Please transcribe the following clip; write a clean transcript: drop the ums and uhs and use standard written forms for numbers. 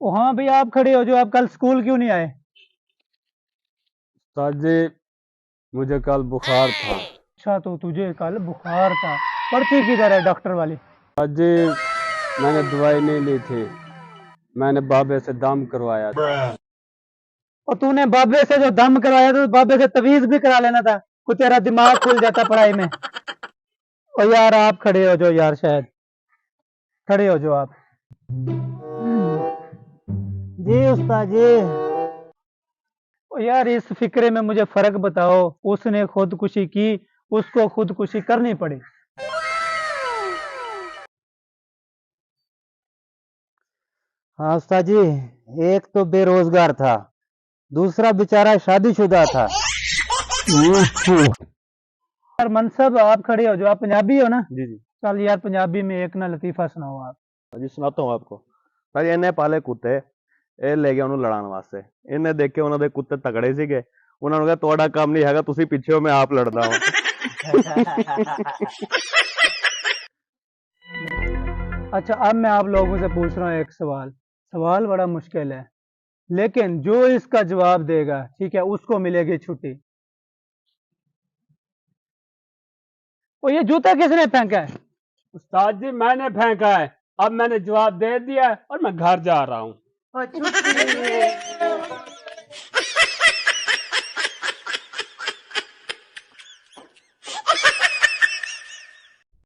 ओ हाँ भैया, आप खड़े हो जो, आप कल स्कूल क्यों नहीं आए? उस्ताद जी, मुझे कल बुखार था। अच्छा, तो तुझे कल बुखार था। पर्ची किधर है डॉक्टर वाली? उस्ताद जी, मैंने दवाई नहीं ली थी, मैंने बाबे से दम करवाया था। और तूने बाबे से जो दम करवाया था, तो बाबे से तवीज भी करा लेना था, को तेरा दिमाग खुल जाता पढ़ाई में। और यार आप खड़े हो जो यार, शायद खड़े हो जो आप। जी उस्ताद जी। और यार इस फिक्रे में मुझे फर्क बताओ, उसने खुदकुशी की, उसको खुदकुशी करनी पड़ी। हाँ उस्ताद जी, एक तो बेरोजगार था, दूसरा बेचारा शादीशुदा था। यार मनसब आप खड़े हो जो, आप पंजाबी हो ना? जी जी। चल यार पंजाबी में एक ना लतीफा सुनाओ आप। जी सुनाता हूँ आपको। ਭਾਜੀ ਇਹਨੇ ਪਾਲੇ ਕੁੱਤੇ, ਇਹ ਲੈ ਗਿਆ ਉਹਨੂੰ ਲੜਾਉਣ ਵਾਸਤੇ। ਇਹਨੇ ਦੇਖੇ ਉਹਨਾਂ ਦੇ ਕੁੱਤੇ ਤਗੜੇ ਸੀਗੇ, ਉਹਨਾਂ ਨੂੰ ਕਿਹਾ ਤੁਹਾਡਾ ਕੰਮ ਨਹੀਂ ਹੈਗਾ, ਤੁਸੀਂ ਪਿੱਛੇ ਹੋ, ਮੈਂ ਆਪ ਲੜਦਾ ਹਾਂ। अच्छा, अब मैं आप लोगों से पूछ रहा हूँ एक सवाल। सवाल बड़ा मुश्किल है, लेकिन जो इसका जवाब देगा, ठीक है, उसको मिलेगी छुट्टी। और ये जूता किसने फेंका है? उस्ताद जी, मैंने फेंका है। अब मैंने जवाब दे दिया है और मैं घर जा रहा हूँ।